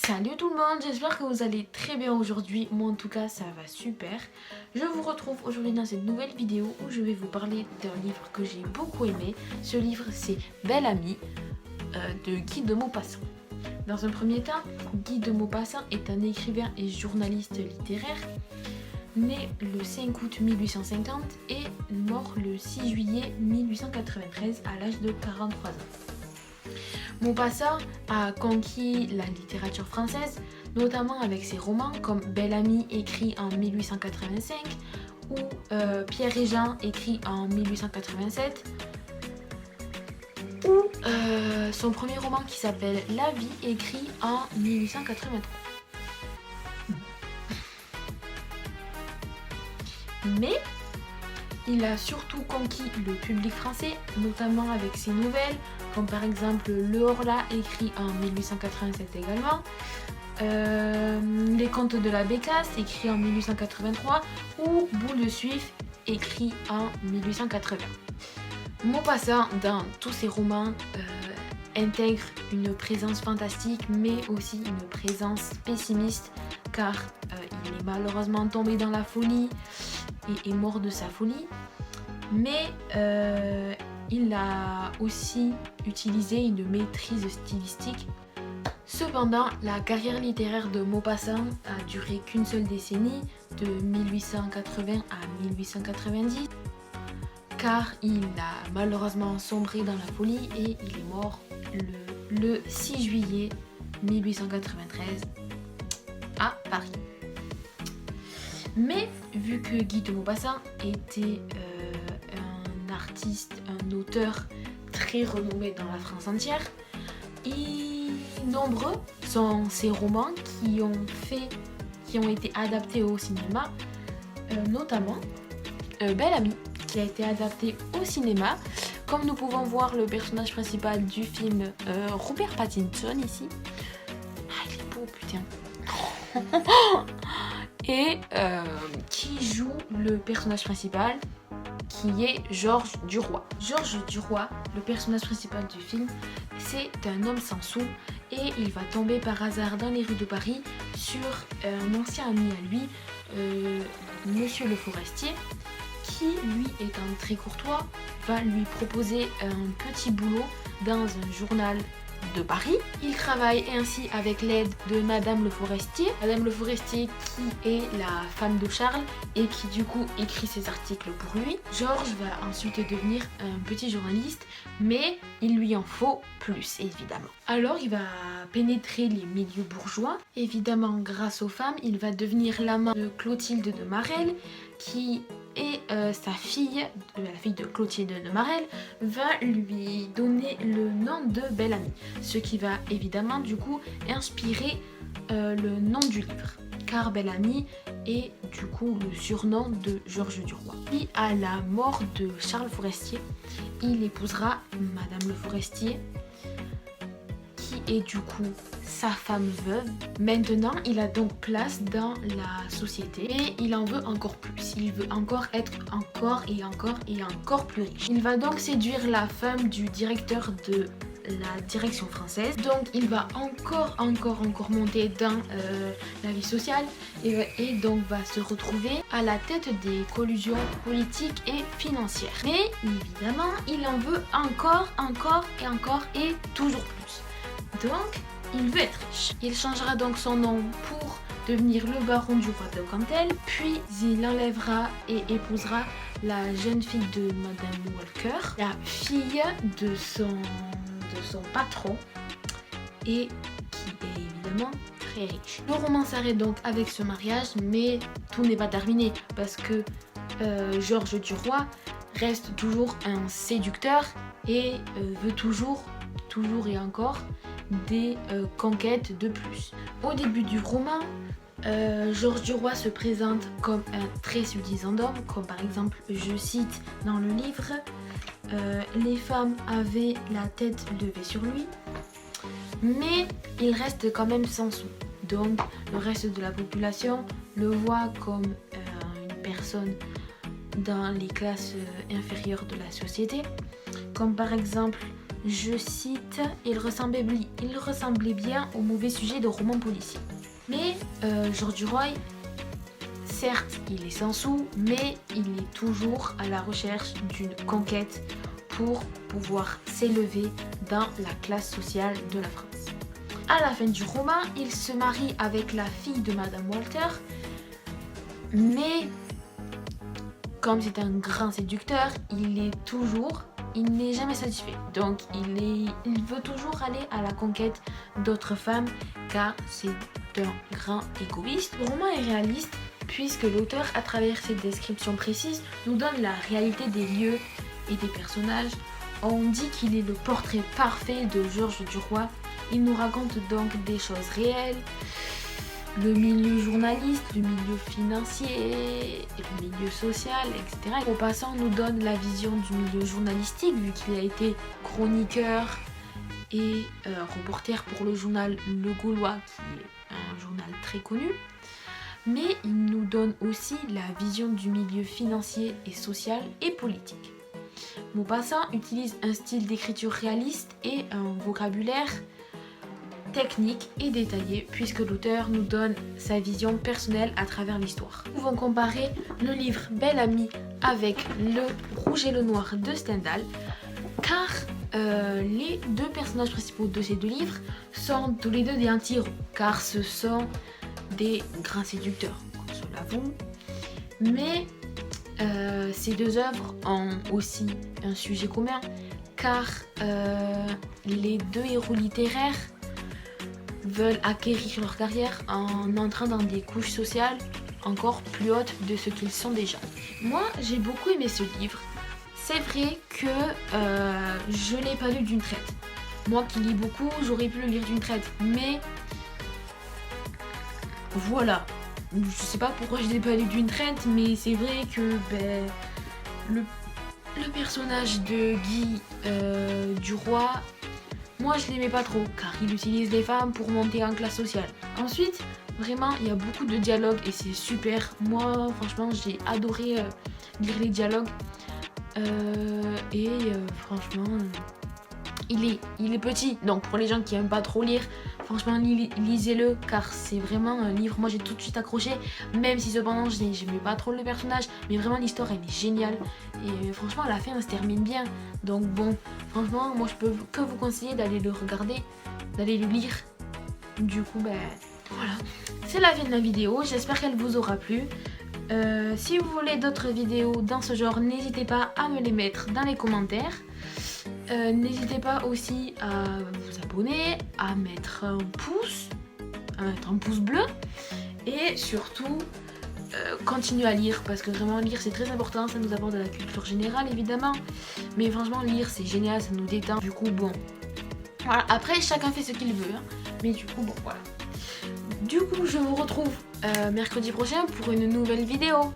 Salut tout le monde, j'espère que vous allez très bien aujourd'hui. Moi en tout cas ça va super. Je vous retrouve aujourd'hui dans cette nouvelle vidéo où je vais vous parler d'un livre que j'ai beaucoup aimé. Ce livre c'est Belle Amie de Guy de Maupassant. Dans un premier temps, Guy de Maupassant est un écrivain et journaliste littéraire né le 5 août 1850 et mort le 6 juillet 1893 à l'âge de 43 ans. Maupassant a conquis la littérature française, notamment avec ses romans comme Belle Amie écrit en 1885 ou Pierre et Jean écrit en 1887 ou son premier roman qui s'appelle La Vie écrit en 1883. Mais il a surtout conquis le public français, notamment avec ses nouvelles, comme par exemple Le Horla écrit en 1887 également, Les Contes de la Bécasse écrit en 1883 ou Boule de Suif écrit en 1880. Maupassant, dans tous ses romans, intègre une présence fantastique mais aussi une présence pessimiste car il est malheureusement tombé dans la folie et est mort de sa folie, mais il a aussi utilisé une maîtrise stylistique. Cependant, la carrière littéraire de Maupassant a duré qu'une seule décennie, de 1880 à 1890, car il a malheureusement sombré dans la folie et il est mort le 6 juillet 1893 à Paris. Mais vu que Guy de Maupassant était un artiste, un auteur très renommé dans la France entière, nombreux sont ses romans qui ont été adaptés au cinéma, notamment Belle Amie, qui a été adapté au cinéma. Comme nous pouvons voir le personnage principal du film, Robert Pattinson ici. Ah, il est beau, putain. Et qui joue le personnage principal, qui est Georges Duroy. Georges Duroy, le personnage principal du film, c'est un homme sans sou et il va tomber par hasard dans les rues de Paris sur un ancien ami à lui, Monsieur le Forestier, qui, lui étant très courtois, va lui proposer un petit boulot dans un journal de Paris. Il travaille ainsi avec l'aide de Madame le Forestier. Madame le Forestier qui est la femme de Charles et qui du coup écrit ses articles pour lui. Georges va ensuite devenir un petit journaliste, mais il lui en faut plus évidemment. Alors il va pénétrer les milieux bourgeois. Évidemment grâce aux femmes, il va devenir l'amant de Clotilde de Marelle qui et sa fille, la fille de Clotilde de Marelle, va lui donner le nom de Belle Amie, ce qui va évidemment du coup inspirer le nom du livre, car Belle Amie est du coup le surnom de Georges Duroy. Puis à la mort de Charles Forestier, il épousera Madame le Forestier, qui est du coup sa femme veuve. Maintenant, il a donc place dans la société et il en veut encore plus. Il veut encore être encore plus riche. Il va donc séduire la femme du directeur de la direction française. Donc il va encore monter dans la vie sociale et donc va se retrouver à la tête des collusions politiques et financières. Mais évidemment, il en veut encore et toujours plus. Donc, il veut être riche. Il changera donc son nom pour devenir le baron du roi de Cantel, puis il enlèvera et épousera la jeune fille de Madame Walker, la fille de son patron, et qui est évidemment très riche. Le roman s'arrête donc avec ce mariage, mais tout n'est pas terminé parce que Georges Duroy reste toujours un séducteur et veut toujours et encore des conquêtes de plus. Au début du roman, Georges Duroy se présente comme un très séduisant homme, comme par exemple, je cite dans le livre, les femmes avaient la tête levée sur lui, mais il reste quand même sans sou. Donc le reste de la population le voit comme une personne dans les classes inférieures de la société, comme par exemple je cite, il ressemblait bien au mauvais sujet de roman policier. Mais Georges Duroy, certes, il est sans sou, mais il est toujours à la recherche d'une conquête pour pouvoir s'élever dans la classe sociale de la France. À la fin du roman, il se marie avec la fille de Madame Walter, mais comme c'est un grand séducteur, il n'est jamais satisfait. Donc il veut toujours aller à la conquête d'autres femmes car c'est un grand égoïste. Le roman est réaliste puisque l'auteur, à travers ses descriptions précises, nous donne la réalité des lieux et des personnages. On dit qu'il est le portrait parfait de Georges Duroy. Il nous raconte donc des choses réelles, le milieu journaliste, le milieu financier, le milieu social, etc. Maupassant nous donne la vision du milieu journalistique vu qu'il a été chroniqueur et reporter pour le journal Le Gaulois, qui est un journal très connu. Mais il nous donne aussi la vision du milieu financier et social et politique. Maupassant utilise un style d'écriture réaliste et un vocabulaire technique et détaillé puisque l'auteur nous donne sa vision personnelle à travers l'histoire. Nous pouvons comparer le livre Belle Amie avec le Rouge et le Noir de Stendhal car les deux personnages principaux de ces deux livres sont tous les deux des anti-héros car ce sont des grands séducteurs, comme cela l'avons. Mais ces deux œuvres ont aussi un sujet commun car les deux héros littéraires veulent acquérir leur carrière en entrant dans des couches sociales encore plus hautes de ce qu'ils sont déjà. Moi, j'ai beaucoup aimé ce livre. C'est vrai que je l'ai pas lu d'une traite. Moi qui lis beaucoup, j'aurais pu le lire d'une traite. Mais voilà. Je sais pas pourquoi je l'ai pas lu d'une traite, mais c'est vrai que le personnage de Guy Duroy, moi je l'aimais pas trop car il utilise les femmes pour monter en classe sociale. Ensuite, vraiment il y a beaucoup de dialogues et c'est super. Moi franchement j'ai adoré lire les dialogues franchement il est petit, donc pour les gens qui aiment pas trop lire, franchement lisez-le car c'est vraiment un livre, moi j'ai tout de suite accroché, même si cependant j'aimais pas trop le personnage, mais vraiment l'histoire elle est géniale et franchement à la fin elle se termine bien. Donc bon, franchement moi je peux que vous conseiller d'aller le regarder, d'aller le lire. Du coup voilà, c'est la fin de la vidéo, j'espère qu'elle vous aura plu. Si vous voulez d'autres vidéos dans ce genre, n'hésitez pas à me les mettre dans les commentaires. N'hésitez pas aussi à vous abonner, à mettre un pouce bleu et surtout continuez à lire parce que vraiment lire c'est très important, ça nous apporte de la culture générale évidemment, mais franchement lire c'est génial, ça nous détend. Du coup bon, voilà, après chacun fait ce qu'il veut, hein. Mais du coup bon voilà. Du coup je vous retrouve mercredi prochain pour une nouvelle vidéo.